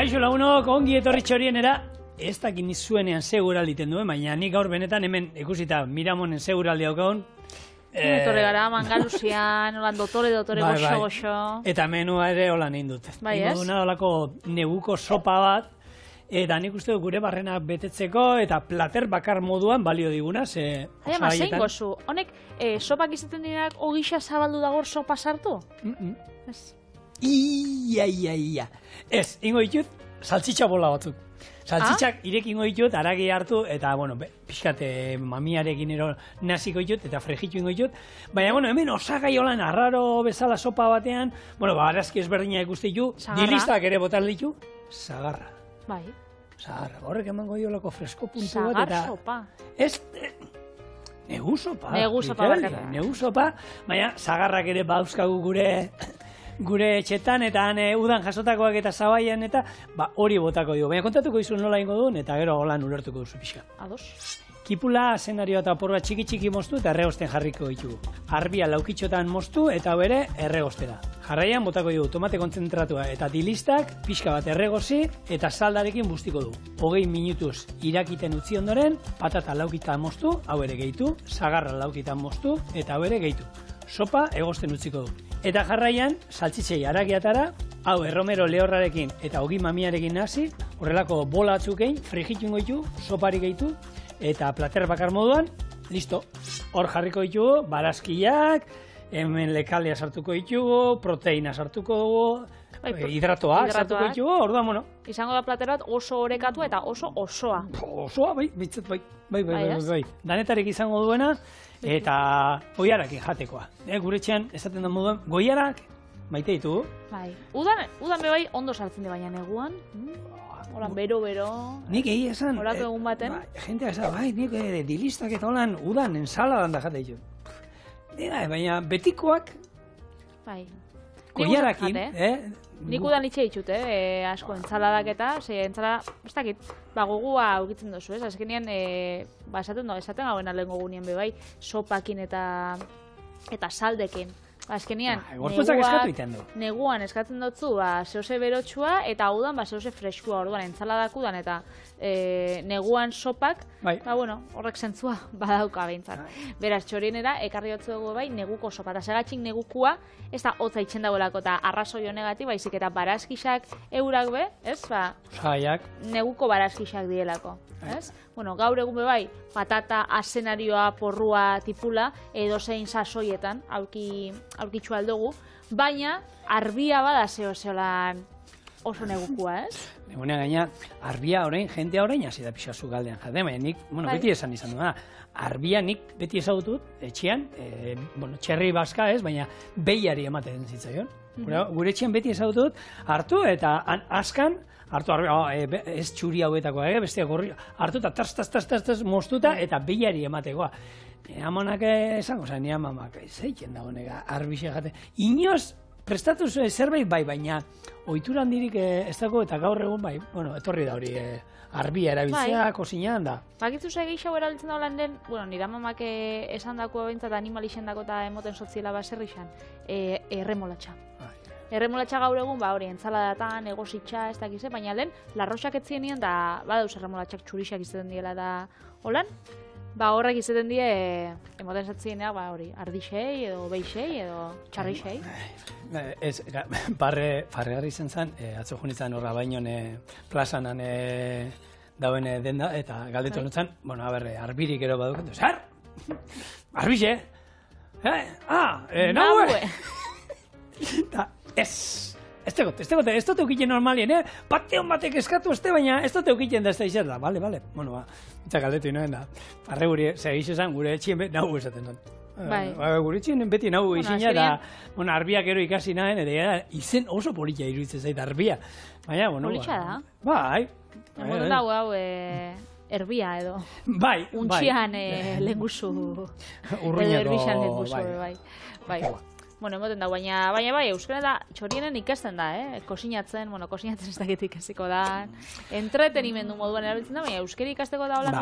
Kaixo lagunok, ongi etorri txorienera. Ez dakin nizuenean seguralditen duen, baina nik gaur benetan hemen ikusita Miramonen seguraldi daukagun. Etorri gara, Mangalusian, holan dotore goxo-goxo. Eta menua ere holan egin dut. Bai ez? Ingo holako neguko sopa bat, eta nik uste dut gure barrena betetzeko, eta plater bakar moduan balio diguna, ze... Ama, zein gozu, honek sopak izaten direnak ogisa zabaldu dagor sopa sartu? Ez. Ia. Ez, ingo ditut, saltxitxa bola batzuk. Saltxitxak irekingo ditut, aragi hartu, eta, bueno, pixkate mamiarekin ero naziko ditut, eta frejitu ingo ditut. Baina, bueno, hemen osagai holan arraro bezala sopa batean, bueno, arazki ezberdina ikuste ditu, dilistak ere botan ditu, zagarra. Bai. Zagarra, horrek emango diolako fresko puntu bat, eta... Zagar sopa. Ez... Negu sopa. Negu sopa. Baina, zagarrak ere bauzkagu gure etxetan, eta udan jasotakoak eta zabaian, eta hori botako dugu. Baina kontatuko dizu nola ingo duen, eta gero holan ulertuko duzu pixka. Ados. Kipula, zenarioa eta porra txiki moztu eta erregosten jarriko ditugu. Arbia laukitxotan moztu eta bere erregostera. Jarraian botako dugu tomate kontzentratua eta dilistak, pixka bat erregozi eta saldarekin bustiko du. 20 minutuz irakiten utzi ondoren, patata laukitan moztu, hau ere gehitu, zagarra laukitan moztu eta hau ere gehitu. Sopa egosten utziko du. Eta jarraian, saltzitzei aragiatara, hau erromero lehorrarekin eta ogi mamiarekin hasi, horrelako bola atzukein, frijitu ingoitu, sopari gehitu, eta plater bakar moduan, listo. Hor jarriko ditugu, barazkiak, hemen lekalia sartuko ditugu, proteina sartuko dugu, hidratoa sartuko ditugu, orduan, bueno. Izango da plater bat oso orekatu eta oso osoa. Osoa, bitzat, bai. Danetarik izango duena, eta goiarakin jatekoa. Gure etxean, esaten da moduan, goiarak maite ditugu. Bai. Udan bebai ondo sartzen de baina neguan. Holan, bero. Nik egi esan... Horako egun baten. Jentea esan, nik dilistak eta holan udan ensaladan da jate ditu. Baina betikoak... Bai. Koiarakin, Nik udan itxe ditut, asko entsaladak eta, entzala, ez dakit, gogua aukitzen dozu, ez? Azkenean, esaten gauen alen gogunien bebai, sopakin eta saldekin. Azkenean, neguan eskatzen dutzu zehose berotxua eta udan zehose freskua, orduan entzaladak udan eta neguan sopak, horrek zentzua badauka behintzat. Beraz, txorienera, ekarri dutzu dugu bai, neguko sopa, eta segatxik negukua, ez da hotza itxen dagoelako eta arrazoi honegati, baizik eta barazkixak eurak be, ez? Neguko barazkixak dielako, ez? Bueno, gaur egun bebai, patata, azenarioa, porrua, tipula, edo zein sasoietan aurkitxu aldugu, baina arbia bada zehozeolan oso negukua, ez? Negunean gaina, arbia orain, jentea orain hasi da pixazu galdean jade, baina nik, beti esan izan duena, arbia nik beti ezagutut, etxean, txerri baska ez, baina behiari ematen zitzaion. Gure etxean beti ezagutut, hartu eta askan, hartu, ez txuri hauetakoa, besteak horri, hartu eta taz moztuta eta behiari ematekoa. Nire amonak esango, nire amamak, zeiken dago nega, arbixe jate. Inoz, prestatu zerbait bai, baina ohitura handirik ez dago eta gaur egun bai, etorri da hori arbia erabiltzea, kosinean da. Bakitzu ze gehiago erabiltzen da holan den, nire amamak esan dako behintzat animalixen dako eta emoten sotziela baserrixan, erremolatxa. Erremolatxa gaur egun, hori, entzaladatan, egositxa, ez dakize, baina lehen, larroxak etzienien da, badauz erremolatxak txurixak izaten diela da holan, horrek izaten die, emoten zatzieneak, hori, ardixei, edo beixei, edo txarrixei. Ez, parregarri izan zen, atzo junitzen horra bainon plazanan dauen denda, eta galdetu nutzen, arbirik ero badukat, zer? Arbixe? Nahue! Ez dut eukiten normalien, bateon batek eskatu baina ez dut eukiten da ez da izer da, bale, eta galdetu inoen da, parre guri, segiz esan, gure etxien nahu esaten dut. Gure etxien beti nahu izina da, arbiak ero ikasi nahen, eta izen oso politia iruditzen zait, arbia. Politxa da? Bai. Emoten dago hau, erbia edo. Bai. Untxian lenguzu. Urruñako, bai. Emoten da, baina bai, euskara da, txorienen ikasten da, kosinatzen ez dakit ikasiko da, entretenimendu moduan erabiltzen da, baina euskara ikasteko da holan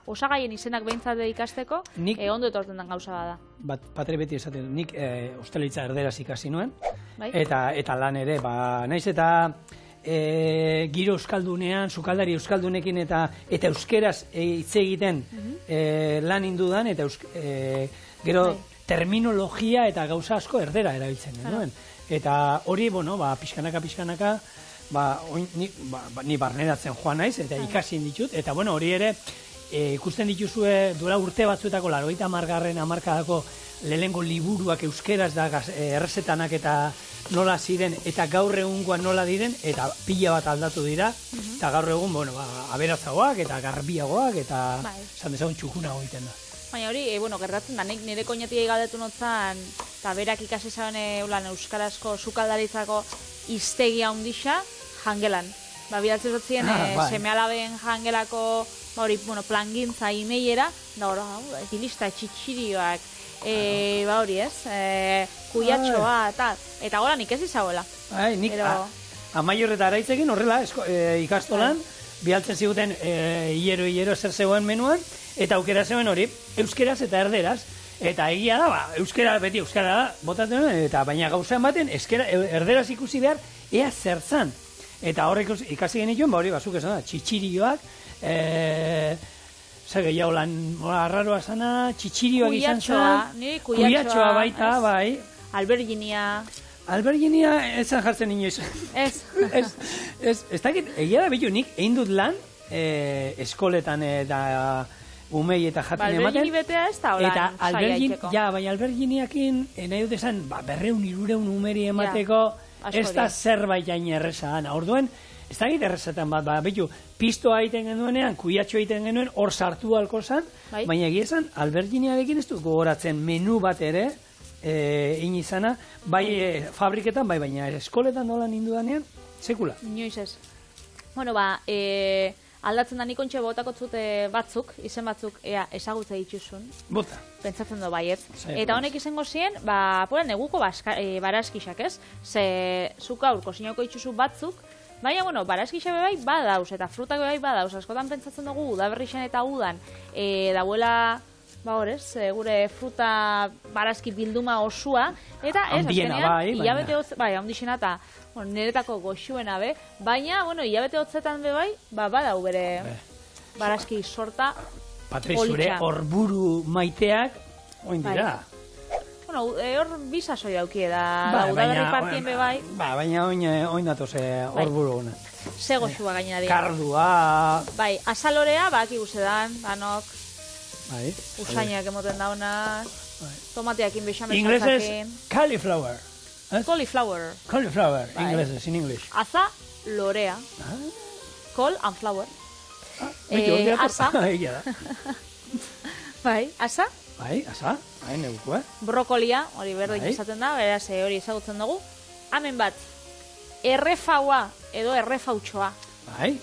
osagaien izenak behintzate ikasteko, ondo etorten den gauza da. Patre beti esaten, nik hosteleritza erderaz ikasi nuen, eta lan ere, naiz eta giro euskaldunean, sukaldari euskaldunekin eta euskeraz hitz egiten lan indudan, eta gero terminologia eta gauza asko erdera erabiltzen genuen. Eta hori, bueno, pixkanaka, ni barneratzen joan naiz, eta ikasin ditut, eta bueno, hori ere, ikusten dituzue duela urte batzuetako 80. hamarkadako lehengo liburuak euskeraz da errezetanak eta nola ziren, eta gaur egungoan nola diren, eta pila bat aldatu dira, eta gaur egun, bueno, aberatzagoak eta garbiagoak, eta esan dezagun txukuna egiten da. Baina hori, gertatzen da, nire koñatik galdetu notzan, eta berak ikasi zaben euskarazko sukaldaritzako iztegia hundixa, jangelan. Bidaltzen zotzien, seme-alaben jangelako, plangintza imeiera, da hori, etilista, txitxirioak, hori ez, kuiatxoa, eta hola nik ez izagoela. Nik amaiorreta araitzekin horrela ikastolan, bialtzen ziguten hilero zer zegoen menuan, eta aukera zegoen hori, euskeraz eta erderaz, eta egia da, beti euskara da, botatzen, eta baina gauza ematen, erderaz ikusi behar, ea zertzan. Eta horrek ikasi genituen, hori bazuk esan da, txitxirioak, zer gehiago lan arraroa zana, txitxirioak izan zen, kuiatxoa baita, bai. Alberginia ez zan jartzen inoiz. Ez dakit, egia da bitu nik, egin dut lan, eskoletan eta umei eta jaten ematen. Albergini betea ez da holan saiaiteko. Baina alberginiakin, nahi dut esan, 200-300 umeri emateko, ez da zerbait jain erreza. Orduen, ez da egite errezetan bat, bitu, pistoa egiten genuenean, kuiatxoa egiten genuen, hor sartu halko zan, baina egia esan, alberginiarekin ez du gogoratzen menu bat ere, egin izana, bai fabriketan, bai baina eskoletan nola nindudanean, sekula. Inoiz ez. Bueno, aldatzen da nikontxe botako zute batzuk, izen batzuk, ezagutza dituzun. Bota. Pentsatzen du baiet. Eta honek izango ziren, neguko barazkixak, ez? Ze zuk aur kozinoko dituzu batzuk, baina, barazkixak bai badauz, eta frutak bai badauz. Askotan pentsatzen dugu, udaberrixan eta udan, dauela, gure fruta barazki bilduma osua, eta ez, azkenean, hilabete handixena eta niretako goxuena be, baina, hilabete hotzetan be bai, badau bere barazki sorta Patri, zure horburu maiteak, oin dira. Hor bizasoi aukie da, udaberri partien be bai. Baina oin datoz horburu guna. Ze goxua gainera dira. Kardua. Bai, azalorea, baki guzedan, danok. Usainak emoten daunaz, tomateakin bexamel saltzakin. Inglesez, cauliflower. Cauliflower, inglesez, in English. Aza, lorea. Col and flower. Asa. Bai, asa. Bai, asa. Bai, neguko, Brokolia, hori berdin esaten da, beraz hori ezagutzen dugu. Hemen bat, errefaua edo errefautxoa. Bai.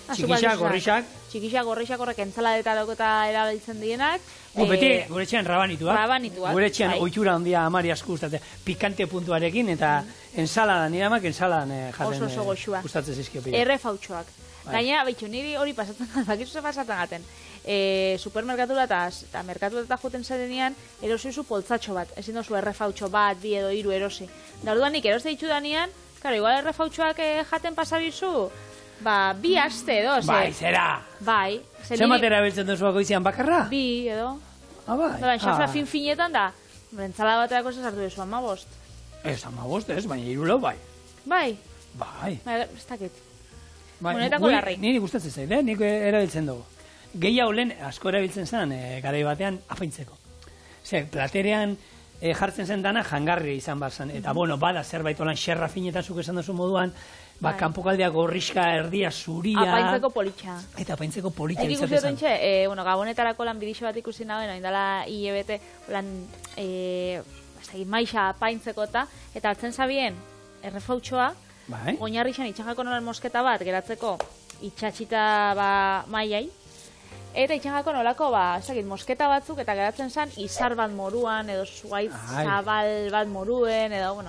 Txikixak, gorrixak. Txikixak, gorrixak horrek entzaladetarako eta erabiltzen dienak. Beti, gure etxean rabanituak. Gure etxean oitura handia amari asko gustatzen. Pikante puntuarekin eta ensaladan, nire amak ensaladan jaten. Oso goxua. Gustatzen zizkio pila. Errefautxoak. Gaina, betxo, niri hori pasatzen, bakizu ze pasatzen gaten. Supermerkatura eta merkatura eta juten zarenean, erosiuzu poltzatxo bat. Ezin dozu errefautxo bat, 2 edo 3 erosi. Da orduan nik eroste ditu danean, igual errefautxoak jaten pasabizu, 2 aste edo, Bai, zera. Bai. Zer matera biltzen duzuako izan bakarra? 2 edo. Bai. Xafra fin-finetan da, entzala baterako sartu duzu 15. Ez 15, ez, baina 3 lau bai. Bai? Bai. Ez dakit. Monetako larri. Niri gustatzen zaite, nik erabiltzen dugu. Gehiago lehen asko erabiltzen zen, garai batean, apaintzeko. Platerean jartzen zen dana jangarri izan bar zen. Eta, bada zerbait olan xerra finetan zuk esan duzu moduan, kanpokaldeak gorrixka, erdia, zuria... Apaintzeko politxa. Eta apaintzeko politxa izate zen. Nik ikusi gabonetarako lan bidixo bat ikusi nagoen, oindala hilebete, maixa apaintzeko eta hartzen zabien, errefautxoa, oinarrixan itxangako nolan mosketa bat geratzeko itxatxita maiai, eta itxangako nolako mosketa batzuk eta geratzen zen izar bat moruan edo zuaitz zabal bat moruen edo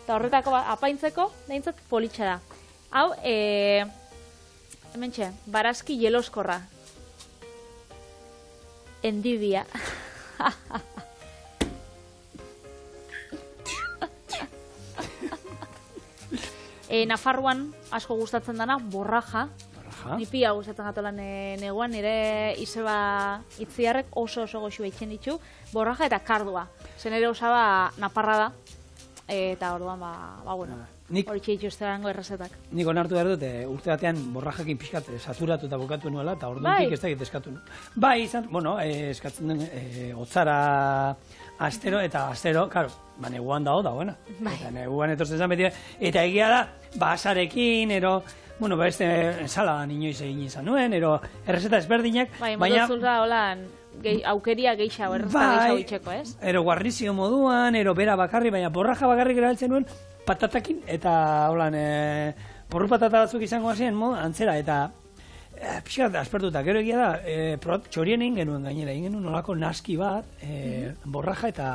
eta horretako apaintzeko daintzat politxa da. Hau, hementxe, barazki jeloskorra. Endidia. Nafarroan asko gustatzen dana, borraja. Ni pia gustatzen gatolan neguan, nire izeba itziarrek oso goxu eitzen ditu, borraja eta kardua. Zen ere osaba naparra da, eta orduan, bueno, hori txeitu ez dago errezetak. Nik onartu behar dut, urte batean borrajakin pixkat saturatu eta bukatu nuela, eta orduantik ez dakit eskatu nu. Bai, izan, bueno, eskatzen den, otzara astero, eta astero, karo, neguan dagoena. Eta neguan etortzen zan beti, eta egia da, asarekin, ero, bueno, beste ensaladan inoiz egin izan nuen, ero errezeta ezberdinak, baina... Moduzul da, holan, aukeria gehiago, errezeta gehiago itxeko, ez? Ero guarnizio moduan, ero bera bakarri, baina borraja bakarrik erabiltzen nuen, patatakin, eta holan, porru patata batzuk izango hasien, antzera, eta pixkat, aspertuta, gero egia da, txorien egin genuen gainera, egin genuen nolako naski bat, borraja eta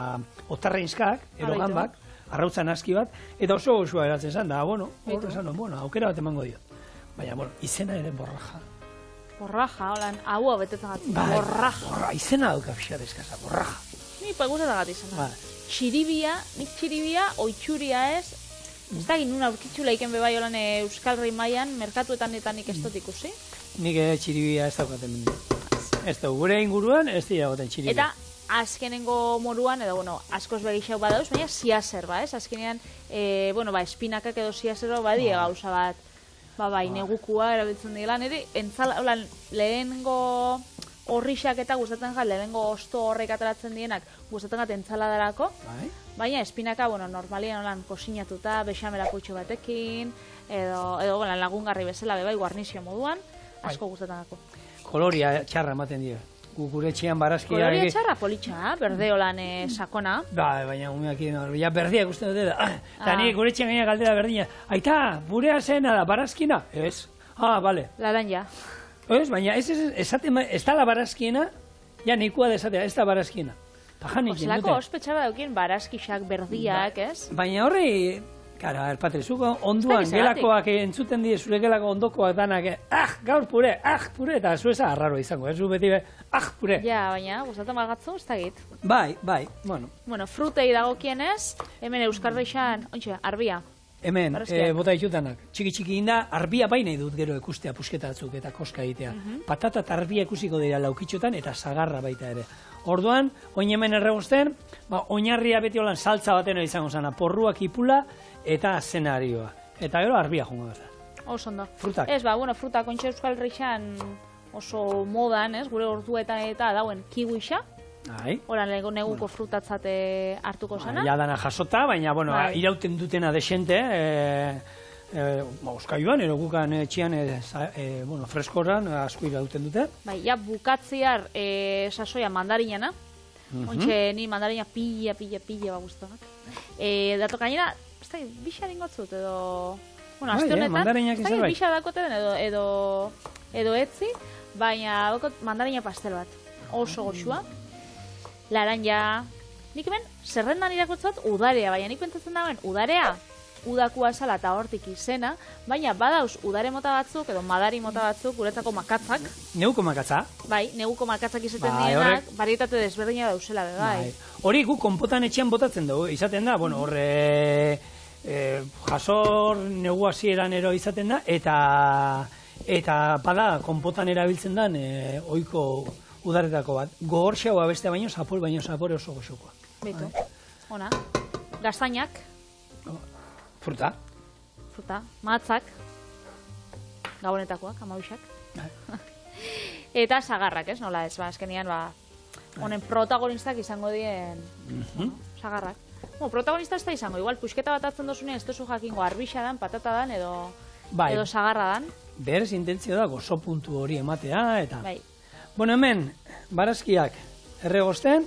otarreinskak, ero gambak, arrautza naski bat, eta oso goxua eratzen zen, da, bueno, aukera bat emango dio. Baina, bueno, izena ere borraja. Borraja, holan, hau betetzen gati. Borraja. Izena dauka pixat eskaza, borraja. Ni gustatzen gati izena. Txiribia, nik txiribia, oitxuria ez da ginen aurkitzula iken bebai holan Euskal Herri mailan, merkatuetan eta nik ez dut ikusi. Nik txiribia ez daukaten mendu. Ez da, gure inguruan ez dira goten txiribia. Eta azkenengo moruan, edo, bueno, askoz begixau badauz, baina ziazer, ez? Azkenean, espinakak edo ziazero badia gauza bat. Negukua erabiltzen dira, nire lehenengo horrixak eta gustatzen jat, lehenengo osto horrek ataratzen dienak gustatzen jat entzaladarako, baina espinaka, normalian holan kosinatuta, bexamelako itxo batekin, edo lagungarri bezala, guarnizio moduan, asko gustatzen dako. Koloria txarra ematen dira. Gure etxean barazkia... Koloria txarra politxa, berde holan sakona. Baina umeak ja berdia ikusten dute da. Eta nire gure etxean gaina galdera berdina. Aita, burea zena da, barazkina? Ez. Bale. Laranja. Ez, baina ez da la barazkiena, ja nikoa da esatea, ez da barazkiena. Oselako ospetxaba daukien barazkixak berdiak, ez? Baina horri... Kara, Patri, zuko onduan gelakoak entzuten die, zure gelako ondokoak danak, gaur pure, eta zueza arraro izango, zu beti pure. Ja, baina, gustatzen bagatzu, ez da git. Bai, bueno. Bueno, frutei dagokienez, hemen Euskal Beixan, arbia. Hemen, bota ditutanak, txiki inda, arbia bai nahi dut gero ikustea pusketatzuk eta koska egitea. Patata eta arbia ikusiko dira laukitxotan eta sagarra baita ere. Orduan, oin hemen erregosten, oinarria beti holan saltza baten izango zana, porruak ipula eta zenarioa. Eta gero arbia jongo da. Oso ondo. Frutak. Ez, frutak ontsa Euskal Herrian oso modan, gure orduetan eta dauen kiwixa. Horan neguko frutatzate hartuko zana. Ja dana jasota, baina, irauten dutena desente, Euskailuan, erogukan etxean, freskoran, asko irauten dute. Bai, ja bukatziar sasoia mandarinana. Ontxe, ni mandarina pilla guztanak. Dato gainera, bixa dingotzut, edo... Azte honetan, bixa dakoten edo etzi, baina mandarina pastel bat. Oso goxua. Laranja. Nik hemen, zerrendan irakotzot, udarea, baina nik pentsatzen dagoen, udarea, udakua esala eta hortik izena, baina badauz udare mota batzuk, edo madari mota batzuk, guretzako makatzak. Neguko makatza? Bai, neguko makatzak izaten dienak, barietate desberdina dauzela, bai. Hori gu konpotan etxean botatzen dugu, izaten da, horre jasor negu hasieran ero izaten da, eta bada konpotan erabiltzen den ohiko udaretako bat. Gogor xaua beste baino, zapore oso goxokoa. Beto, ona. Gaztainak. Fruta. Matzak. Gabonetakoak, amabixak. Eta sagarrak, ez? Nola ez, azkenian, honen protagonistak izango dien sagarrak. Protagonista ez da izango, igual, pusketa bat atzen dozunean, ez dozu jakingo arbixa dan, patata dan, edo sagarra dan. Berez intentzio da, gozo puntu hori ematea, eta... Bai. Bueno, hemen, barazkiak erregosten,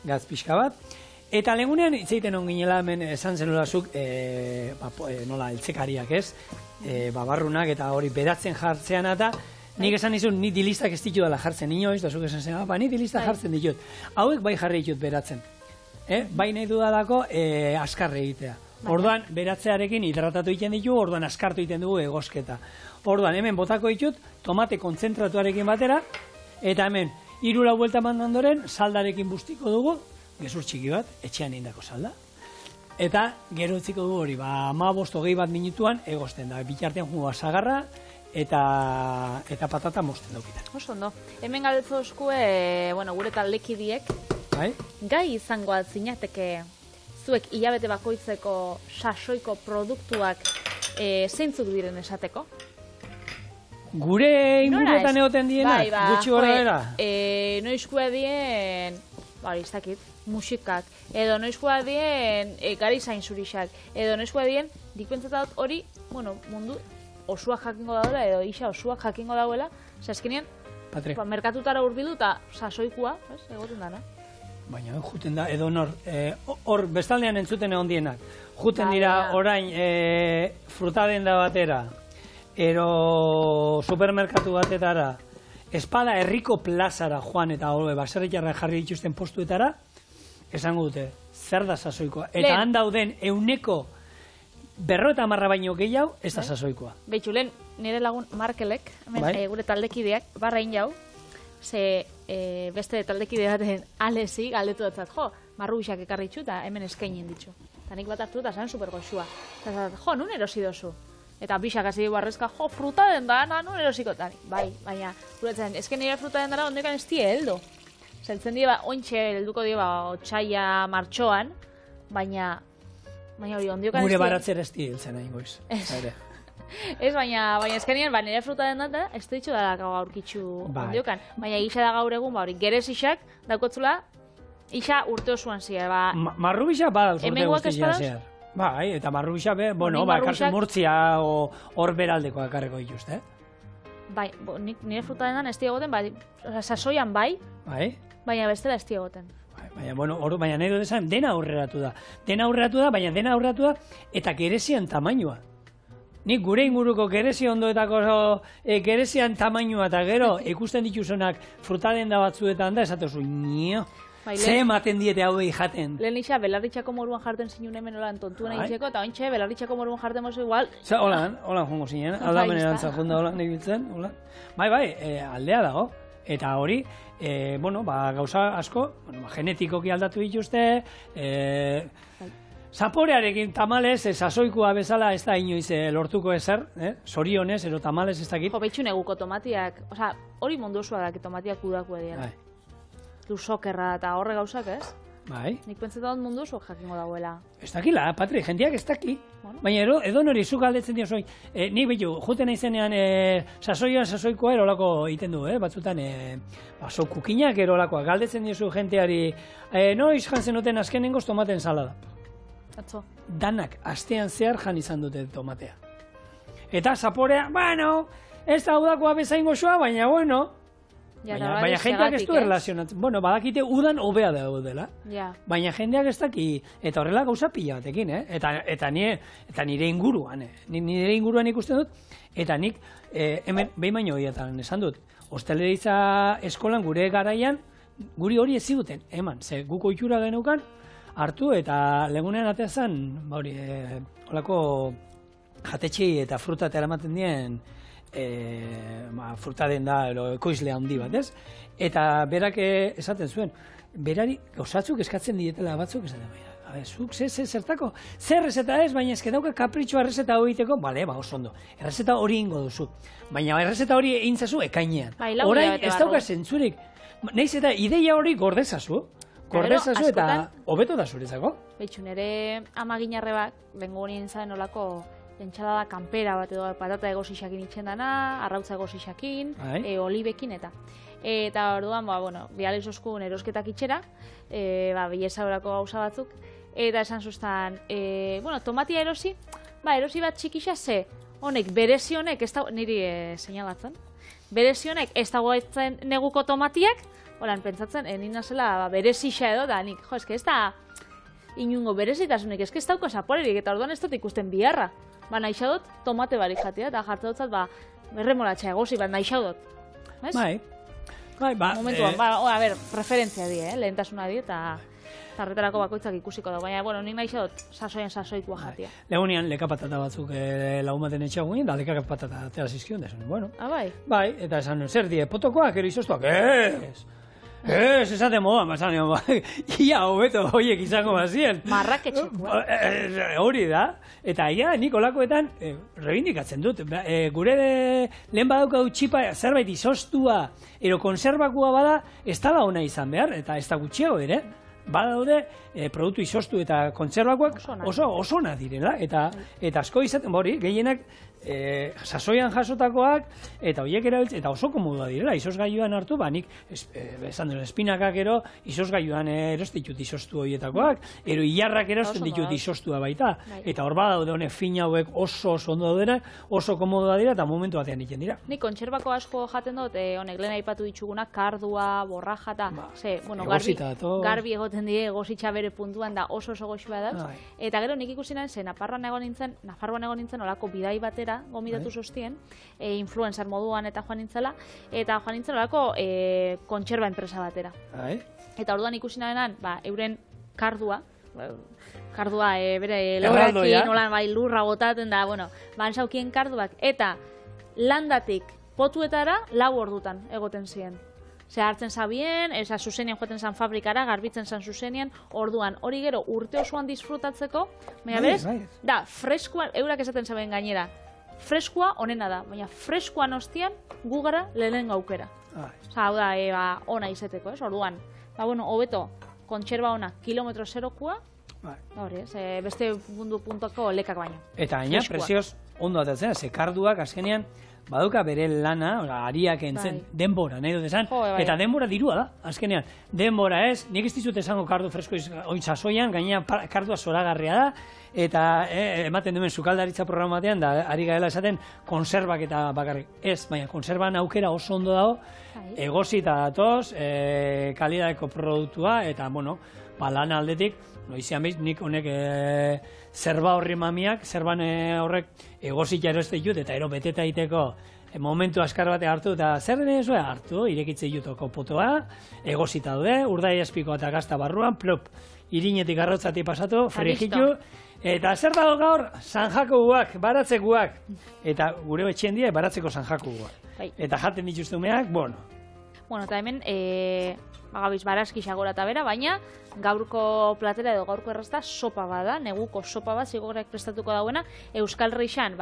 gaz pixka bat, eta legunean itzeiten onginela hemen esan zenulazuk, nola, eltzekariak ez, barrunak eta hori bedatzen jartzean eta, nik esan izun, ni dilistak ez ditu dela jartzen, inoiz, da zuk esan zen, ni dilistak jartzen ditut. Hauek bai jarri ditut beratzen. Bai nahi dudalako askarre egitea. Orduan, beratzearekin hidratatu egiten ditu, orduan askartu egiten dugu egosketa. Orduan, hemen botako ditut, tomate konzentratuarekin batera, eta hemen, 3 buelta mandandoren, saldarekin bustiko dugu, gezur txiki bat, etxean indako salda. Eta gero utziko du hori, 15-20 minutuan egosten da. Bitartean jungo sagarra eta patata mozten daukita. Oso ondo. Hemen galdetu eskue, gure taldekidiek, Bai? gai izango zinateke zuek hilabete bakoitzeko sasoiko produktuak zeintzuk diren esateko? Gure inguruetan egoten dienak, gutxi gora bera? Noizkoa dien, ez dakit, musikak, edo noizkoa dien garizain zurixak, edo noizkoa dien, dikbentzatat hori, mundu osuak jakingo daudela, edo isa osuak jakingo dauela, azkenean, merkatutara hurbildu eta sasoikua, egoten dana. Baina, juten da, edo hor bestaldean entzuten egon dienak, juten dira orain frutaden da batera, ero supermerkatu batetara, espada herriko plazara joan eta baserritarra jarri dituzten postuetara, esango dute, zer da sasoikoa. Eta han dauden 150 baino gehiago, ez da sasoikoa. Beitxu, lehen, nire lagun Markelek, gure taldekideak, barrain jau, ze beste taldekide baten alezi galdetu datzat, marrubixak ekarri ditzu eta hemen eskainen ditzu. Eta nik bat hartu eta zan supergoxua. Eta nun erosi dozu? Eta bisak hasi barrezka, fruta den da, nun erosiko. Bai, baina, guretzen, ezken nire fruta den dara, ondekan ez die heldu. Zeltzen dira, ointxe helduko dira, otxaia martxoan, baina hori ondiokan ez die. Gure baratzer ez die heltzen nahi goiz. Ez, baina ezkenien, nire fruta den da, ez da ditxu dara gaurkitzu ondiokan. Baina gisa da gaur egun, gerez isak, daukotzula, isa urte osoan ziar. Marrubixak badauz urte guztiak ziar. Bai, eta marrubixak, ekartzen Murtzia hor beraldeko ekarreko dituzte. Bai, nire fruta denan ez diegoten, sasoian bai, baina bestela ez diegoten. Baina nahi dut esan, dena aurreratu da. Baina dena aurreratu da, eta gerezian tamainua. Nik gure inguruko gerezi ondoetako gerezian tamainua eta gero ikusten dituzunak frutaden da batzuetan da, esatuzu, nio. Ze ematen diete hau jaten. Lehen isa, belarritxako moruan jarten zinun hemen olan tontuen egiteko, eta ointxe, belarritxako moruan jarten mozu igual. Holan jongo zinen, aldamen erantzak junda holan egitzen, holan. Bai, aldea dago. Eta hori, gauza asko, genetikoki aldatu dituzte, zaporearekin tamalez, sasoikoa bezala ez da inoiz lortuko ezer, zorionez, ero tamalez ez dakit. Behitxu neguko tomatiak, hori mundu osua da, tomatiak udaku ediela. Lusokerra eta horre gauzak, ez? Bai. Nik pentsetan mundu oso jakingo dauela. Ez dakila, Patri, jendeak ez daki. Baina edo nori zuk galdetzen dio zoin. Nik bitu, juten aizenean sasoikoa erolako egiten du, batzutan kukinak erolakoa. Galdetzen diozu jenteari, noiz jan zenuten azkenengoz tomaten salada. Atzo. Danak, astean zehar jan izan dute tomatea. Eta zaporea, ez da udakoa bezain gozoa, baina baina jendeak ez du erlazionatzen. Badakite udan hobea daudela. Baina jendeak ez daki, eta horrela gauza pila batekin, eta nire inguruan, nire inguruan ikusten dut, eta nik hemen behin baino horietan esan dut. Ostalaritza eskolan gure garaian, guri hori ez ziguten, eman, ze guk ohitura geneukan, hartu eta legunean atezan, holako jatetxei eta fruta eta eramaten dien, fruta den da, ekoizle handi bat, ez? Eta berak esaten zuen, berari gauzatzuk eskatzen dietela batzuk, esaten, zuk zertako, zer errezeta ez, baina ezke dauka kapritxoa errezeta hori egiteko, oso ondo, errezeta hori ingo duzu, baina errezeta hori egintzazu ekainean. Orain ez dauka zentzurik, nahiz eta ideia hori gordezazu eta hobeto da zuretzako. Betxu, nire amaginarre bat, bengo honien zaren olako entxalada kanpera bat edo patata egosixakin itxen dana, arrautza egosixakin, olibekin eta. Eta orduan, bialez oskun erosketak itxera, bileza horako gauza batzuk, eta esan zuztan, tomatia erosi, erosi bat txikixa ze, honek, berezi honek, niri seinalatzen, berezi honek ez dagoetzen neguko tomatiak, holan pentsatzen, nina zela berezixa edo da, nik, eske ez da inungo berezitasunik, eske ez dauko zaporerik, eta orduan ez dut ikusten biharra. Nahi dut tomate barik jatia, eta jartzen dutzat, berremolatxa egosi, nahi dut. Bai. Momentuan, referentzia di, lehentasuna di, eta tarretarako bakoitzak ikusiko da. Baina, nik nahi dut sasoikoa jatia. Legunean, leka patata batzuk lagumaten etxaguin, da leka patata atera zizkion, desun, bai? Bai, eta esan, zer die, potokoak, ero izoztuak, ez! Ez, esaten modan, basan, ia hobeto horiek izango bazien. Marraketxekoa. Hori da, eta ia nik olakoetan rebindikatzen dut. Gure lehen badaukagu txipa zerbait izostua, ero konserbakoa bada, ez da ona izan behar, eta ez da gutxiago ere. Badaude, produktu izostu eta kontserbakoak oso ona direla, eta asko izaten, hori, gehienak sasoian jasotakoak, eta horiek erabiltzen, eta oso komodua direla, izosgailuan hartu, nik, esan duen, espinakak ero, izosgailuan erosten ditut izoztu horietakoak, ero hilarrak erosten ditut izoztua baita, eta hor badaude honek fin hauek oso ondo daudenak, oso komodua dira, eta momentu batean egiten dira. Nik kontserbako asko jaten dut, honek lehen aipatu dituguna, kardua, borraja, garbi egoten die, egositxa bere puntuan da oso goxua dauz, eta gero nik ikusi nahen, Nafarroan egon nintzen, olako bidai batera, gomidatu zoztien, influencer moduan eta joan nintzela, eta joan nintzen olako kontserba enpresa batera. Eta orduan ikusi nahenan, euren kardua bere lorrakin, nolan lurra botaten da, bansaukien karduak, eta landatik potuetara 4 ordutan egoten ziren. Hartzen zabien, zuzenien joaten zan fabrikara, garbitzen zan zuzenien, orduan hori gero urte osoan disfrutatzeko, baina berez, da, freskua, eurak esaten zaben gainera, freskua onena da, baina freskoan ostian gu gara lehen gaukera. Hau da, ona izeteko, orduan, hobeto, kontserba ona, kilometro zerokua, beste mundu puntuako lekak baino. Eta gaina, prezioz, ondo atatzen, karduak azkenean, baduka bere lana, ariak entzen, denbora, nahi dut esan, eta denbora dirua da, azkenean. Denbora ez, nik ez dizut esango kardu fresko oin sasoian, gainera kardua zoragarria da, eta ematen duen sukaldaritza programa batean, da ari gaela esaten, konserbak eta bakarrik. Ez, baina konserban aukera oso ondo dago, egosita datoz, kalidadeko produktua, eta, lana aldetik, noizian behiz, nik honek zerba horri mamiak, zerban horrek egosita eroste ditut, eta ero beteta iteko momentu askar bate hartu, eta zer dene zuen hartu, irekitze jutoko potoa, egosita dude, urdai espikoa eta gazta barruan, plop, irinetik arrotzati pasatu, frigitu, eta zer dago gaur, sanjako guak, baratze guak, eta gure betxen dira, baratzeko sanjako guak. Eta jaten dituzte umeak, eta hemen, bagabiz barazki xagora eta bera, baina gaurko platera edo gaurko errazta sopa bada, neguko sopa bat, zigorrak prestatuko dauena, Euskal Reixan,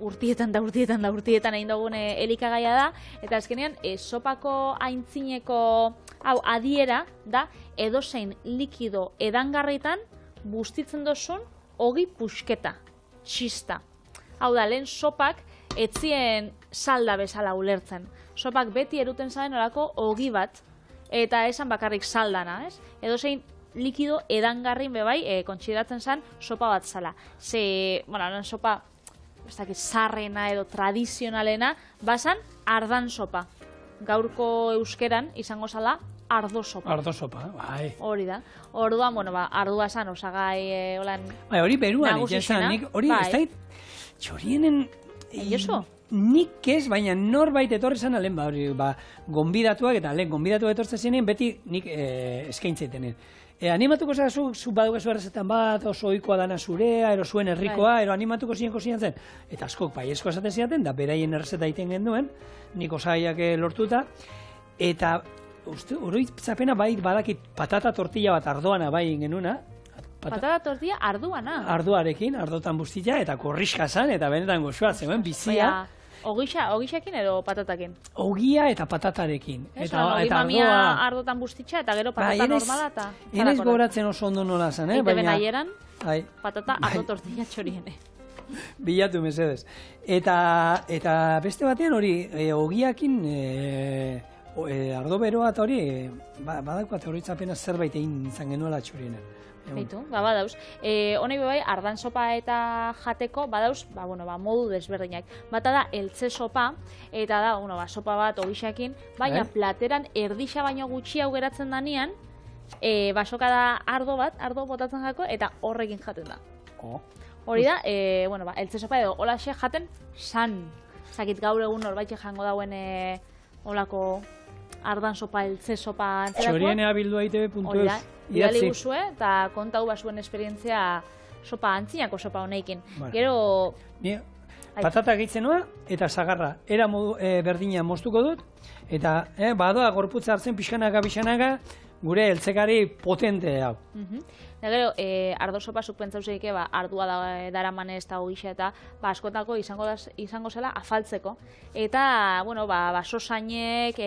urtietan egin dugun elikagaia da, eta azkenean, sopako aintzineko, adiera da, edozein likido edangarritan bustitzen dozun ogi pusketa, txista. Hau da, lehen sopak etzien salda bezala ulertzen. Sopak beti eruten zaren orako ogi bat, eta esan bakarrik saldana, ez? Edozein likido edangarrin bebai kontsideratzen zen sopa bat zala. Sopa, zarrena edo tradizionalena, basan ardan sopa. Gaurko euskeran izango zala ardo sopa. Ardo sopa, bai. Hori da. Orduan, ardua zan, osagai hori beruan, hori ez da, txorienen... Eioso? Nik ez, baina norbait etorri zan alen, gonbidatuak eta lehen gonbidatuak etortzen ziren, beti nik eskaintzeten. Animatuko zara zu badukazu errezetan bat, oso ohikoa dana zurea, ero zuen herrikoa, ero animatuko ziren kosinan zen. Eta askok baiezko esaten ziaten, da beraien errezeta egiten genduen, nik osagaiak lortuta, eta oroitzapena bai badakit patata tortilla bat ardoana bai genuna. Patata tortilla arduana? Arduarekin, ardotan bustila, eta korriska zan, eta benetan gozoa, zegoen bizia. Ogixakin edo patatakin? Ogia eta patatarekin. Ogi mamia ardotan bustitxa eta gero patata normala eta... Enez goratzen oso ondo nola zen, Eite benaieran, patata ardo tortilla txoriene. Bilatu mesedez. Eta beste batean hori, ogiakin, ardo beroa eta hori, badaukat horitzapena zerbait egin izan genuela txoriene. Beitu, badauz. Honei bebai, ardan sopa eta jateko, badauz, modu desberdinak. Bata da, eltze sopa, eta da, sopa bat ogixakin, baina plateran erdixa baino gutxiago geratzen danean, basoka da ardo botatzen jako, eta horrekin jaten da. Hori da, eltze sopa edo holaxe jaten san. Zakit gaur egun norbait jango dauen holako ardan sopa, eltze sopa antzerako. Txorienea bildua itb.eus. Bidali guzue, eta kontau basuen esperientzia sopa antzinako sopa honeikin. Gero... Patata gehitzen nua eta sagarra. Era berdina moztuko dut, eta badoa gorputza hartzen pixkanaka, gure eltzekari potente hau. Da gero, ardo sopa zuk pentsauzeik, ardua daramanez eta hogisa eta askotako izango zela afaltzeko. Eta, bueno, basosainek,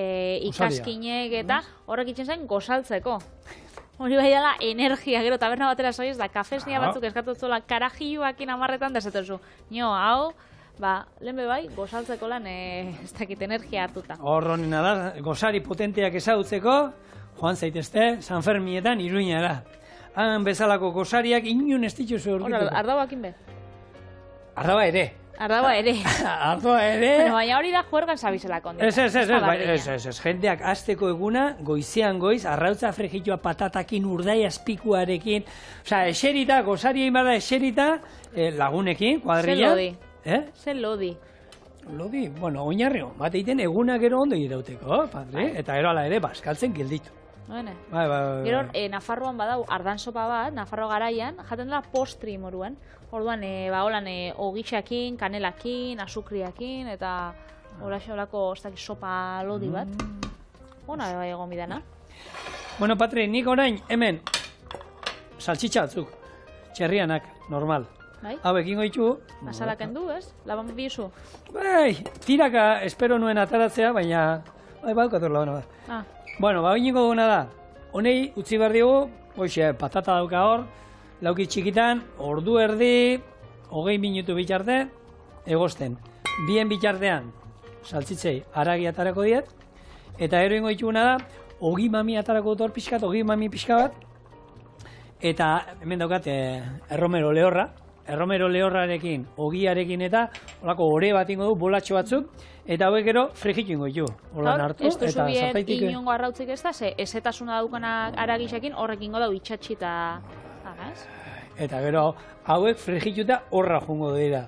ikaskinek eta horrek itxen zen gozaltzeko. Hori bai dela energia, gero taberna batera soiz, da kafesnia batzuk eskatutzola karajioakin amarretan desatezu. Nio, hau, lehen bai, gozaltzeko lan ez dakit energia hartuta. Horronena da, gozari potenteak ezagutzeko, joan zaitezte, San Fermietan Iruñara. Han bezalako gozariak inun ez dituzu aurkituko. Hora, ardauakin be? Ardoa ere. Ardoa ere. Ardoa ere. Bueno, baina hori da juergan zabizela kondela. Ez, jendeak azteko eguna, goizean goiz, arrautza frejitoa patatakin, urdai azpikuarekin, osea, eserita, gozari egin bada eserita, lagunekin, kuadrilla. Zer lodi. Zer lodi. Lodi, bueno, oinarri hon, bat egiten eguna gero ondo irauteko, padre, eta gero ala ere, baskaltzen gilditu. Gero, Nafarroan badau ardansopa bat, Nafarro garaian, jaten dela postri moruen. Orduan, holan, ogixakin, kanelakin, azukriakin, eta horako sopa lodi bat. Ona bai egon bidana. Bueno, Patri, nik orain, hemen, saltxitxa batzuk, txerrianak, normal. Hau ekingo ditu. Masalak endu, ez? Laban bizu? Bai, tiraka espero nuen ataratzea, baina... Bai, baukatur labana bat. Bueno, ingo duguna da. Honei, utzi behar dugu, patata dauka hor, lauki txikitan, ordu erdi, 20 minutu bitarte, egosten. Bien bitartean, saltzitzei, haragi atarako diet, eta ero ingo dituguna da, ogi mami atarako dut hor pixkat, ogi mami pixka bat, eta hemen daukat erromero lehorra, erromero lehorrarekin, ogiarekin eta olako ore bat ingo du, bolatxo batzuk, eta hauek gero frijitu ingo ditu. Ez duzu bien inongo arrautzik ez da, ezetasuna daukanak aragisekin horrek ingo dau itxatxi eta... Eta gero hauek frijituta horra jungo dira.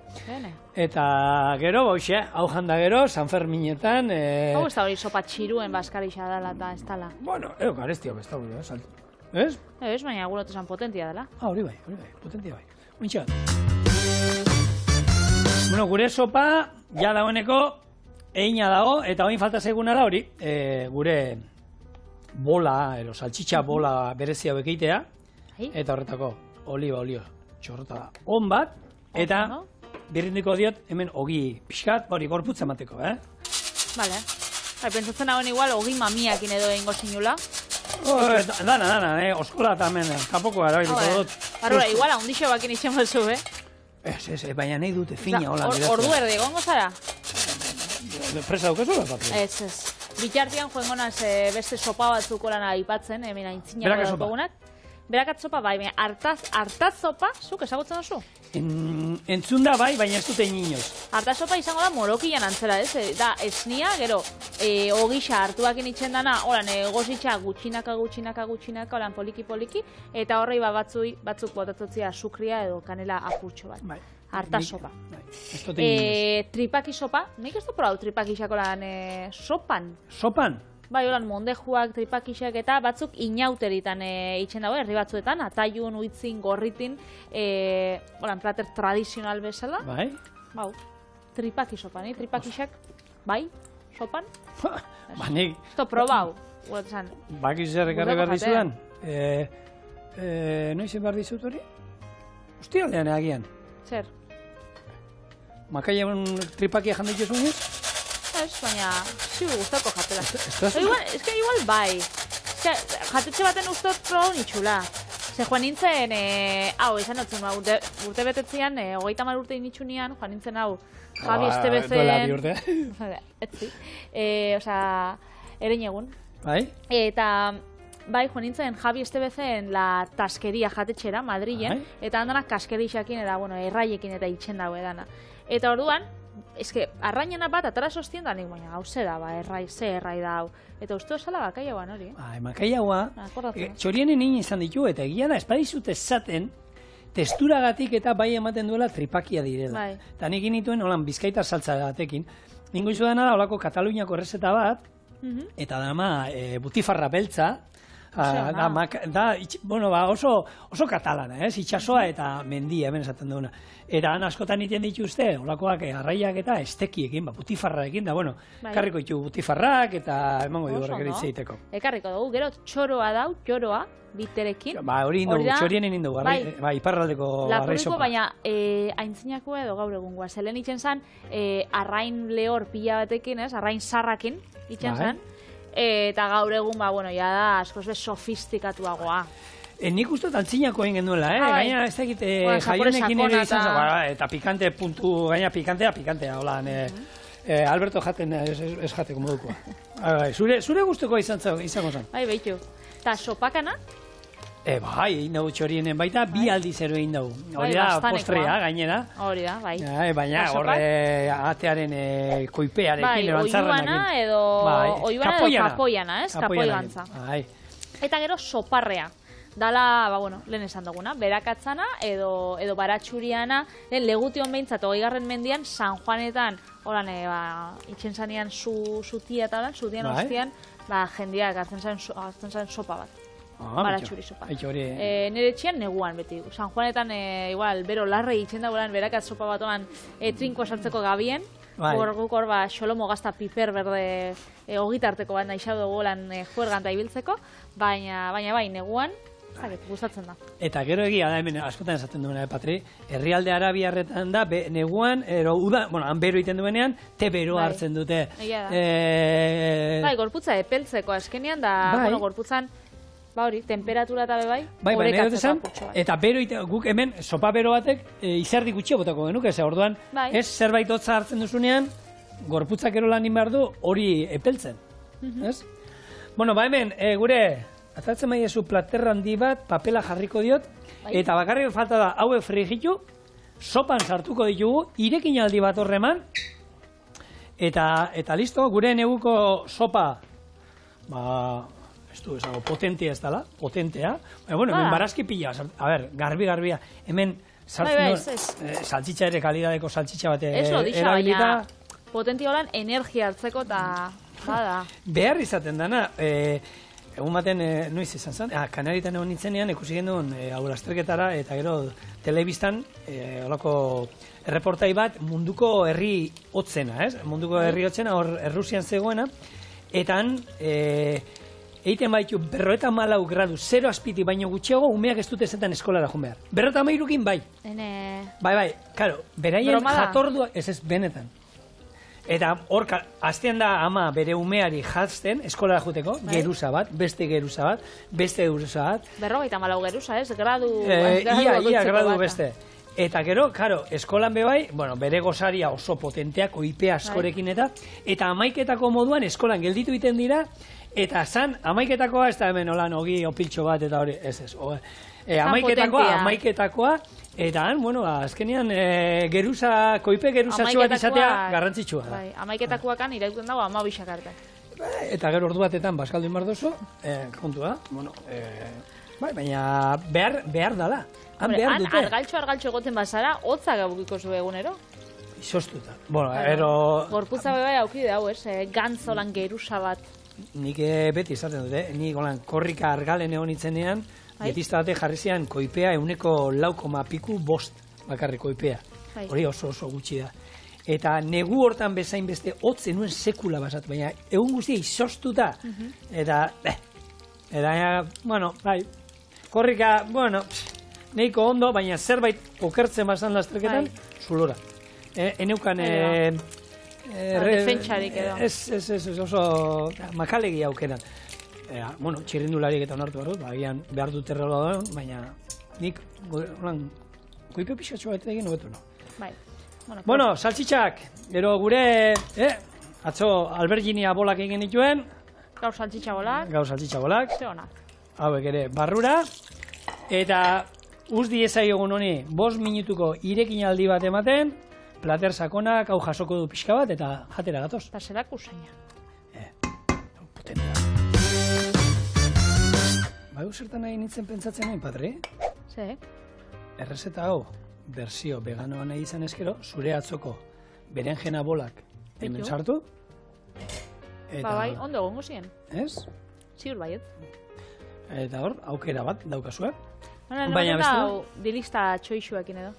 Eta gero, hau janda gero, San Ferminetan... Hau ez da hori sopa txiruen baskarixa dela eta ez dala. Bueno, garestia ez da hori, saltu. Ez? Ez, baina gulotu zan potentia dela. Hori bai, potentia bai. Uintxat. Bueno, gure sopa, ja dagoeneko, egina dago, eta oin falta zeguna da hori, gure bola, saltxitxa bola berezia bekitea, eta horretako oliba olio txorrota on bat, eta birrindiko diot hemen ogi pixkat, hori gorputza mateko, Vale. Pentsatzen hauen igual ogi mamiakin edo egingo zinula. Dana, oskola eta hemen, kapoko gara biliko dut. Barrura, igual ahondixo bakin itxen batzu, Ez, baina nahi dute fina hola. Ordu erdi, gongo zara? Presa daukezu da, Patri? Ez. Bitartian joengo naz beste sopa batzuk lan aipatzen, hemen aintzina daukogunak. Berakat sopa bai, hartaz sopa, zuk ezagutzen duzu? Entzun da bai, baina ez dute inoz. Hartaz sopa izango da morokian antzera, ez? Da, esnia, gero, ogisa hartuakin itxen dana, holan, gozitxa gutxinaka, holan, poliki, eta horrei batzuk botatzotzia azukria edo kanela apurtxo bat. Hartaz sopa. Tripaki sopa, nik ez du probau tripakixako lan sopan. Sopan? Bai, holan, mondejuak, tripakixak eta batzuk inauteritan itxen dago, herri batzuetan, ataiun, uitzin, gorritin, holan, plater tradizional bezala. Bai? Bau, tripaki sopan, tripakixak, bai, sopan? Ba, nik... Esto probau, guretzan. Baki zer ekarri behar dizudan? Noizen behar dizut hori? Ostialdean agian. Zer? Makaia tripakia jandik jozunez? Ez, baina, zibu guztako jatela. Ez que igual bai. Jatetxe baten ustot probau nitxula. Ze joan nintzen, hau, izan dutzen, urte betetzean, 30 urte initxu nian, joan nintzen hau, Javi Estebezen... Duela bi urte. Etzi. Osa, erein egun. Bai? Eta, bai, joan nintzen Javi Estebezen la taskeria jatetxera, Madrilen, eta handanak kaskerixakin, eta, bueno, erraiekin eta itxen dago edana. Eta orduan, eske, arrainena bat, atara sostien da, nik, baina, hau ze da, ze errai da hau. Eta uste osala bakaiauan hori. Bakaiaua, txorienen nien izan ditu, eta egia da, espadizut esaten, testuragatik eta bai ematen duela tripakia direla. Eta nik inituen, holan, bizkaitar saltza batekin, ningu izu dena da, holako Kataluniako errezeta bat, eta dama, butifarra beltza, Oso katalana, itxasoa eta mendia, hemen esaten duguna. Eta han askotan iten dituzte, olakoak arraiak eta estekiekin, butifarraekin, da, karriko ditu butifarrak eta emango ditu horrek eritzeiteko. Ekarriko dugu, gero txoroa dau, txoroa, biterekin. Hori indu, txorien indu, iparraldeko arrai sopa. Baina aintzinakoa edo gaur egungoa. Zelen itzen zen, arrain lehor pila batekin, arrain sarrakin itzen zen. Eta gaur egun, ja da, askoz bez sofistikatuagoa. Nik uste antzinako egin genduela, gaina ez dakit jaionekin ere izan zen, eta pikante puntu, gaina pikantea, hola, Alberto jaten ez jateko modukoa. Zure guztuko izango zen. Bai, behitu. Eta sopakana? Bai, egin dugu txorienen baita, bi aldiz ero egin dugu. Hori da, postrea, gainera. Hori da, bai. Baina, horre atearen koipearekin, oiuana edo kapoiana, ez? Kapoi gantza. Eta gero soparrea. Dala, lehen esan duguna, berakatzana edo baratxuriana, lehen legution behintzat, 20. mendian, San Juanetan, horan, itxen zanean zutia eta horan, zutian ostian, jendeak hartzen zen sopa bat. Baratxuri sopa. Nire etxean neguan beti. San Juanetan, igual, bero larre itxen dagoelan berakatz sopa bat oan trinko sartzeko gabien. Guk hor, xolomo gazta piper berde ogitarteko bat nahi dugu lan juergan da ibiltzeko, baina bai, neguan, gustatzen da. Eta gero egia da, hemen askotan esaten duena, Patri, herrialde arabiarretan da, neguan, han bero iten duenean, te beroa hartzen dute. Bai, gorputza epeltzeko askenean, da, gorputzan, hori, temperatura eta bebai, horrekatzeko apurtxo bat. Eta bero, guk hemen, sopa bero batek, izerdi gutxio botako genuke, ze orduan, ez zerbait hotza hartzen duzunean, gorputzak ero lan behar du, hori epeltzen. Hemen, gure, ataltzen maiezu plater handi bat, papela jarriko diot, eta bakarrik falta da, haue frigitu, sopan sartuko ditugu, irekin aldi bat horreman, eta listo, gure neguko sopa, ez du esago, potentea ez dela, potentea. Hemen barazki pila, garbi-garbia, hemen saltxitxa ere, kalidadeko saltxitxa bat erabilita. Potentia holan energia hartzeko eta bada. Behar izaten dana, egun baten, noiz izan zen, Kanaritan egon nintzenean, ikusi genduen aurrazterketara, eta gero telebistan, holako erreportai bat, munduko herri hotzena, munduko herri hotzena, hor Errusian zegoena, eta han, egiten baitu, 54 gradu, 0 azpiti baino gutxiago, umeak ez dute zetan eskolara joan behar. 53 bai. Bai, karo, beraien jatordua, ez benetan. Eta hor, aztean da ama bere umeari jazten, eskolara juteko, geruza bat, beste geruza bat, beste geruza bat. 54 geruza, ez? Gradu... Ia gradu beste. Eta gero, karo, eskolan bebai, bere gozaria oso potenteak, oipe askorekin eta 11etako moduan eskolan gelditu iten dira, eta zan, 11etakoa, ez da hemen olan ogi opiltxo bat, eta hori, ez. 11etakoa, eta han, azkenean, koipe geruzatxo bat izatea garrantzitsua da. 11etakoakan irauten dago 12 arte. Eta gero ordu batetan, baskaldu inbar dozu, kontua, baina behar dala. Han argaltxo egoten bazara, hotza gabukiko zu egunero? Izostuta. Gorputza bebai aukide hau, gantzolan geruza bat. Nik beti izaten dute, nik korrika argalen egon itzenean, dietista bate jarri zian koipea 1,5 bakarrik koipea. Hori oso gutxi da. Eta negu hortan bezain beste hotzen nuen sekula basatu, baina egun guztia izostuta. Eta, korrika, nahiko ondo, baina zerbait okertzen bazan lasterketan, zulora. Eneukan... defentsarik edo. Ez, oso makalegi aukeran. Txirrindularik eta onartu behar dut errola da, baina nik koipe pixatxo bat egin hobetu no. Saltxitxak, gero gure, atzo Alberginia bolak egin dituen. Gaur saltxitxa bolak. Hauek ere, barrura. Eta uzdi ezaiogun honi, 5 minutuko irekin aldi bat ematen, plater sakonak, hau jasoko du pixka bat, eta jatera gatoz. Eta zerak usaina. Potentea. Bai, zertan nahi nintzen pentsatzen nahi, Patri? Ze? Errezeta hau, berzio veganoa nahi izan ezkero, zure atzoko berenjena bolak hemen sartu. Bai, ondo gongo ziren. Ez? Ziur baiet. Eta hor, aukera bat daukazue. Baina bestela dilista txoixuekin edo.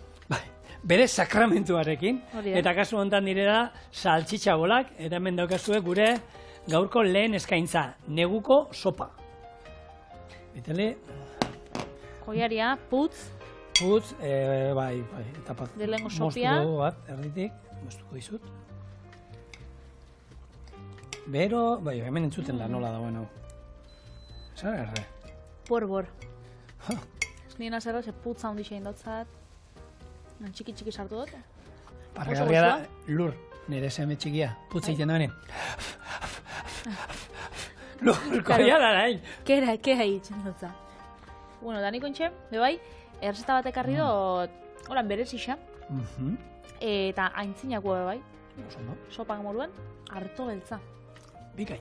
Bere sakramentuarekin, eta kasu honetan direla saltxitxa bolak, eta hemen daukazue gure gaurko lehen eskaintza, neguko sopa. Betele... Koiaria, putz. Putz, bai, eta pat. Delengo sopia. Moztu bat, erditik, moztuko dizut. Bero, bai, hemen entzuten da nola dagoen hau. Zer erre? Bor. Ez nien azerra, ze putza hondi xein dotzat. Txiki sartu dut. Parregarria da, lur, nire seme txikia, putza egiten duenean. Lur, koiara nahi. Kera egiten dutza. Bueno, daniko intxe, bebai, erzeta bat ekarri dut, holan berez isa. Eta aintzinako bebai. Sopak moduan, harto beltza. Bikai.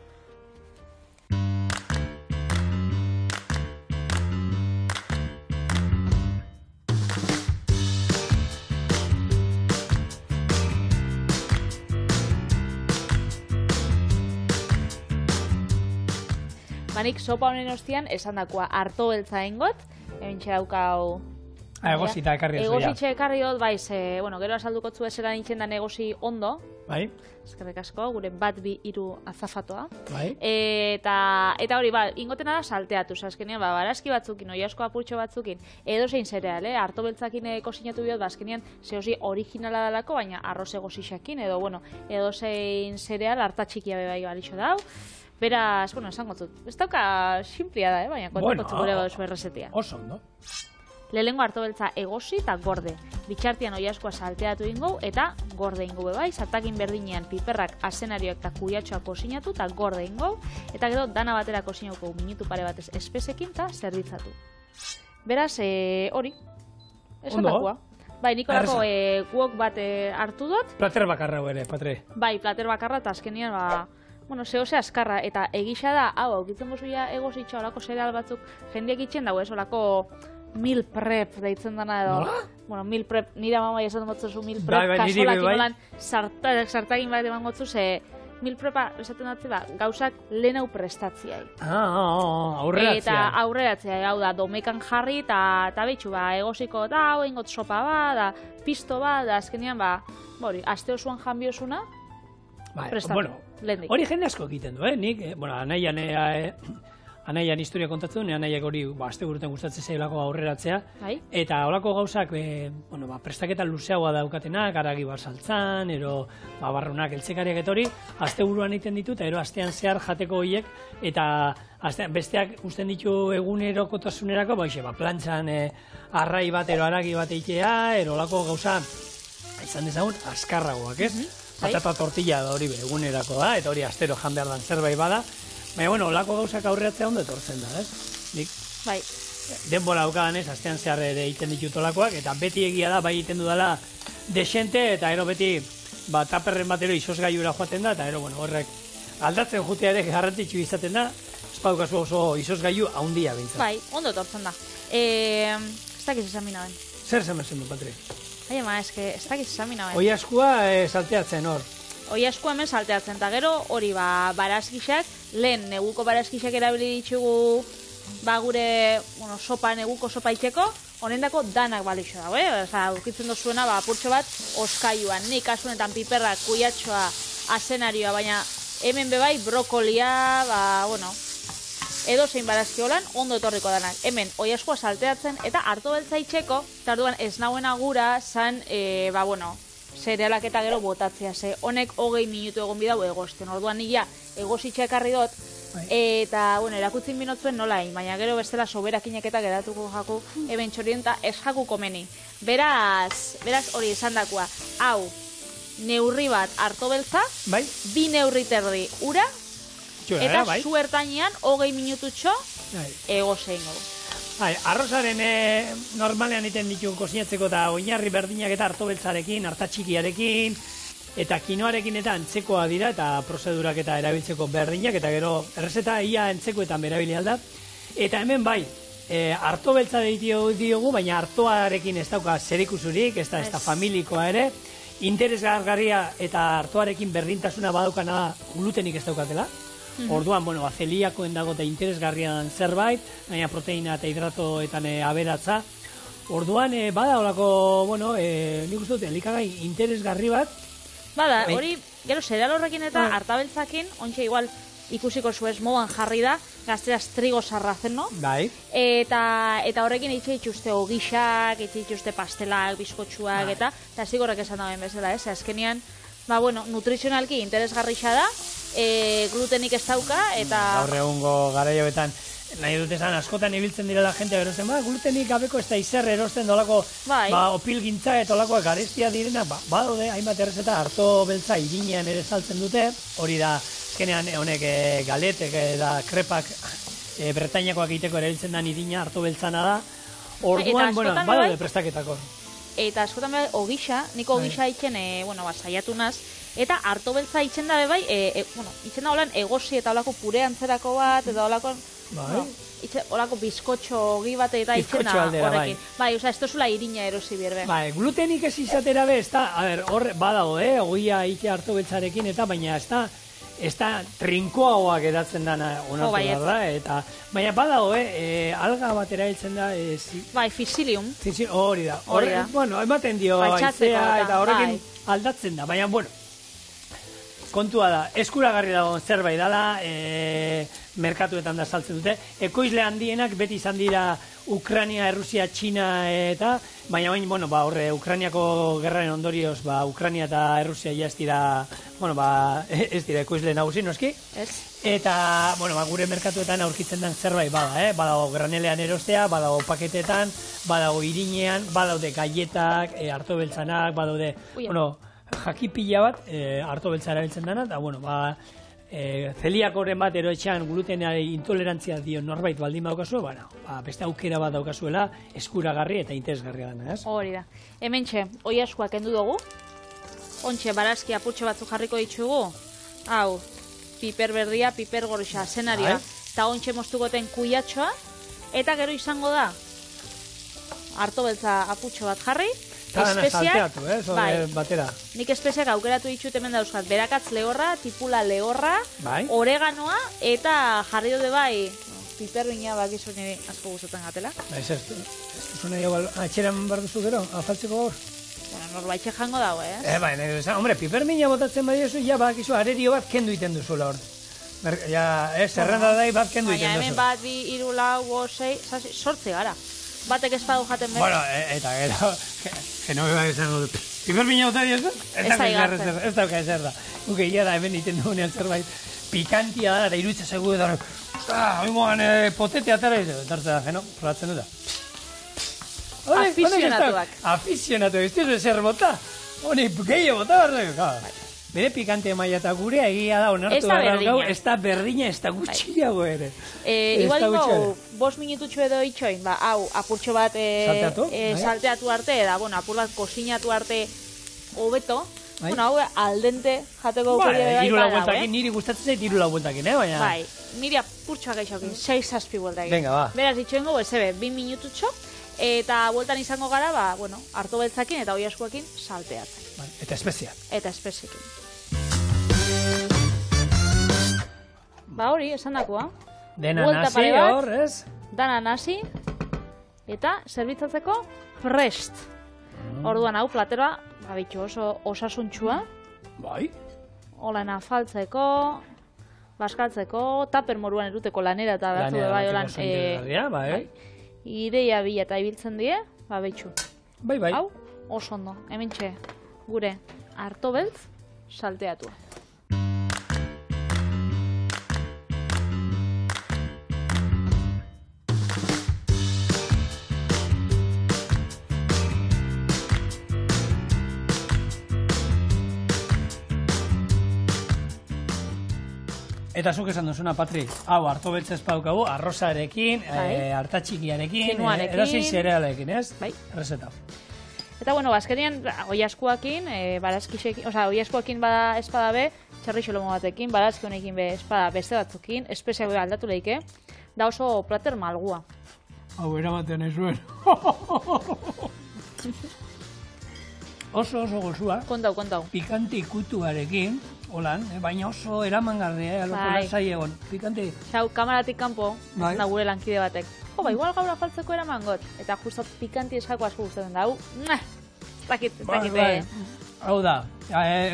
Nik sopa honen ostian esan dakoa harto beltza engot, ebintxe daukau... Egosita ekarri oso, ja. Egositxe ekarri dut, bai, gero asalduko zu eseran itxen da negozi ondo. Bai. Eskerrik asko, gure bat bi hiru azafatoa. Bai. Eta hori, ingotena da salteatu, azkenean, barazki batzukin, oiasko apurtxo batzukin, edo zein zereal, harto beltzakin kosinatu bihot, azkenean, zehozi originala dalako, baina arroz egosixakin, edo zein zereal hartatxikia bebai balixo dau. Beraz, esango zut. Ez dauka simplia da, baina kontatu gure baduzu errezetia. Oso ondo. Lehenengo harto beltza egosi eta gorde. Bitxartian oiaskoa salteatu ingo eta gorde ingo bebai. Zartakin berdinean piperrak, azenarioak eta kuiatxoak kosinatu eta gorde ingo. Eta gero dana batera kosinauko minutu pare batez espesekin eta zerbitzatu. Beraz, hori. Esatakua. Bai, nikolako guok bat hartu dut. Plater bakarra ere, patre. Bai, plater bakarra eta azkenian, zehose askarra, eta egisa da, hau, aukitzen gozuia egositxo, olako zereal batzuk, jendeak itxen dago, olako meal prep deitzen dana edo. Nola? Meal prep, nire mamai esan motzu meal prep, kasolak inolan sartagin bat eman gotzu, ze meal prepa, esaten datze gauzak lehen hau prestatziai. Aurreratzea. Eta aurreratzea, hau da, domekan jarri, eta behitxu, egosiko, da, hau ingot sopa bat, da, pisto bat, da, azkenean, hori, aste osoan janbiosuna, prestatu. Hori jende asko egiten du, nik, anaian historia kontatzen du, anaiak hori aste guruten gustatzen zailako aurreratzea, eta holako gauzak, prestaketa luzeagoa daukatenak, aragi bat saltzan, ero barrunak eltzekariak eta hori, aste buruan egiten ditu, eta ero astean zehar jateko horiek, eta besteak usten ditu egunerokotasunerako, plantxan arrai bat, ero aragi bat egitea, ero holako gauza, izan dezagun, askarragoak, ez? Patata tortilla da hori egunerako da, eta hori astero jan behar dan zerbait bada. Baina, lako gauzak aurreatzea ondo etortzen da, ez? Nik, denbora daukadan ez, astean zehar ere egiten ditut olakoak, eta beti egia da, bai egiten dudala desente, eta ero beti, taperren batero izosgaiura joaten da, eta ero, horrek aldatzen jutea ere garrantzitsu izaten da, espaukazu oso izosgaiu haundia bintzen. Bai, ondo etortzen da. Ez dakiz esan mina ben. Zer zen du, Patri? Ez dakiz esan mina ben. Oiaskua salteatzen hor. Oiaskua hemen salteatzen, eta gero hori barazkixak, lehen neguko barazkixak erabili ditugu gure sopa, neguko sopa itxeko, honendako danak balixo dago, ukitzen dozuena apurtxo bat oskaiuan, nik kasunetan piperrak, kuiatxoa, azenarioa, baina hemen bebai brokolia, edo zein barazki holan, ondo etorriko danak. Hemen, oiaskua salteatzen, eta harto beltza itxeko, eta orduan ez nauen agura, zan, zerealak eta gero botatzea, ze honek 20 minutu egon bidau egosten. Orduan nila egositxe ekarri dut, eta, erakutzin binotzuen nolain, baina gero bestela soberakinek eta geratuko jaku, eben txorien eta ez jaku komeni. Beraz hori esan dakoa, hau, neurri bat harto beltza, 2 neurri terdi ura, eta zuertainean 20 minututxo egozein godu. Arrozaren normalean iten ditu kosinatzeko eta oinarri berdinak eta harto beltzarekin, hartatxikiarekin, eta kinoarekin eta antzekoa dira eta prozedurak eta erabiltzeko berdinak, eta gero errezeta ia antzekoetan berabili alda. Eta hemen harto beltza diogu, baina hartoarekin ez dauka zerikusurik, ez da familikoa ere, interesgarria eta hartoarekin berdintasuna badaukana glutenik ez daukatela. Orduan, bueno, zeliakoen dago eta interesgarrian zerbait, gaina proteina eta hidratoetan aberatza. Orduan, bada olako, bueno, nik uste dut, elikagai interesgarri bat. Bada, hori, gero, zereal horrekin eta artabeltzakin, ontsa igual ikusiko zuez modan jarri da, gazteraz trigo sarrazeno. Bai. Eta horrekin itxe itxuste ogixak, itxe itxuste pastelak, bizkotxuak, eta zigorrak esan dauen bezala, ez? Azkenean, bueno, nutrizionalki interesgarrixa da, glutenik ez dauka, eta... Gaur egungo garaioetan, nahi dut esan, askotan ibiltzen direla jente erosten, glutenik gabeko ez da izer erosten dolako, opilgintza eta olakoak garestia direna, badaude, hainbat errezeta harto beltza irinean ere saltzen dute, hori da, azkenean honek galetek eta krepak Bretainakoak egiteko erabiltzen den irina harto beltzana da, orduan, bueno, badaude prestaketako. Eta askotan behar, ogixa, niko ogixa itxen, saiatu naz, eta harto beltza itxen da bebai, itxen da holan egosi eta holako pure antzerako bat, eta holako... Olako bizkotxo ogi bat eta itxena horrekin. Bai, oza, ez tozula irina erosi berbe. Bai, glutenik ez izatera be, ez da, hor badago, ogia ite hartu beltzarekin, eta baina ez da trinkoagoak edatzen dana onartu behar da, eta baina badago, alga bat erabiltzen da, bai, fisilium. Hori da, bueno, ematen dio aizea, eta horrekin aldatzen da, baina, bueno, kontua da, eskuragarri dago zerbait dala, merkatuetan da saltzen dute. Ekoizle handienak beti izan dira Ukrania, Errusia, Txina eta, baina bain, bueno, horre, Ukrainiako gerraren ondorioz, Ukrania eta Errusia ja ez dira ekoizle nagusi, noski? Ez. Eta, bueno, gure merkatuetan aurkitzen den zerbait bada, badago granelean erostea, badago paketetan, badago irinean, badaude gaietak, harto beltzanak, badaude, bueno, jakipila bat, harto beltza erabiltzen dena, eta, bueno, zeliakoren bat eroetxean glutenari intolerantzia dio norbait baldin daukazu, beste aukera bat daukazuela, eskuragarri eta interesgarria dena, ez? Hori da. Hementxe, oi askoak kendu dugu, ontxe barazki apurtxo batzuk jarriko ditugu, hau, piper berria, piper gorixa, zenarioa, eta ontxe moztukoten kuiatxoa, eta gero izango da, harto beltza apurtxo bat jarri, espeziak, batera. Nik espeziak aukeratu ditut hemen dauzkat, berakatz lehorra, tipula lehorra, oreganoa, eta jarri dute bai, piperbina bakizu nire asko gustatzen gatela. Ez zuen nahi, atxeran behar duzu gero, afaltzeko gaur? Bueno, norbaitxe jango dago, Hombre, piperbina botatzen bai duzu, ja bakizu arerio bat kendu iten duzuela hor. Zerrenda dai bat kendu iten duzu. Baina hemen bat, bi, iru, lau, bosei, sortze gara. Batek ez badu jaten behar. Bueno, eta gero, genobe bat izango dut. Piperbina bota diozu? Ez dauka ezer da. Guke ia da hemen iten dugunean zerbait pikantia da, eta iruditza zegu edo, oimoan potete atara izo, etortza da, geno, probatzen dut da. Afizionatuak. Afizionatuak, ez dizu ezer bota. Honek gehiago bota behar. Bere pikante maila eta gurea egia da onartu behar gau, ez da berdina, ez da gutxiago ere. Igual ingo, 5 minututxo edo itxoin, hau, apurtxo bat salteatu arte, eda, apur bat kozinatu arte hobeto, hau, aldente jateko gukeria iru lau bueltakin, niri gustatzen zait iru lau bueltakin, baina... Bai, niri apurtxoak eixokin, 6-6 bueltakin. Venga, ba. Beraz, itxoin gau, 2 minututxo, eta bueltan izango gara, harto beltzakin eta oi askoekin salteatzen. Eta espeziak. Eta espeziekin. Hori, esan dakoa. Dena nasi hor, ez? Dana nasi, eta zerbitzatzeko prest. Orduan hau, platera, bitxo oso osasuntxua. Bai. Olan afaltzeko, baskaltzeko, taper moruan eruteko lanera eta batzu bai olan. Ideia bila eta ibiltzen die, bitxu. Bai. Hau, oso ondo, hementxe gure harto beltz salteatu. Eta zuk esan duzuna, Patri, hau, harto beltz ez paukagu, arrozarekin, hartatxikiarekin, erosin zerealekin, ez? Bai. Errezeta. Eta, azkenean, oiaskuakin, barazkixekin, oiaskuakin bada espada be, txarri xolomo batekin, barazki honekin be espada beste batzukin, espeziak aldatu lehike, da oso plater malgua. Hau, eramatean ez zuen. Oso gozua. Kontau. Pikanti ikutuarekin, holan, baina oso eramangarria, aloko Bai. lasai egon. Pikante. Hau, kamaratik kanpo, Bai. da gure lankide batek. Jo, igual gaur afaltzeko eraman got. Eta justo pikanti eskako asko gustatzen da. Hau, ez dakit. Hau da,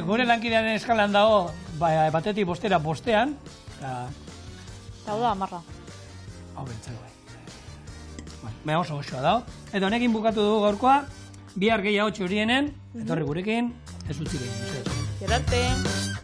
gure lankidearen eskalan dago, batetik bostean, eta Hau da, amarra. hau bentzak bai. Baina oso goxoa dago. Eta honekin bukatu dugu gaurkoa, bihar gehiago txurienen, etorri gurekin, ez utzi gehiago. Gerarte.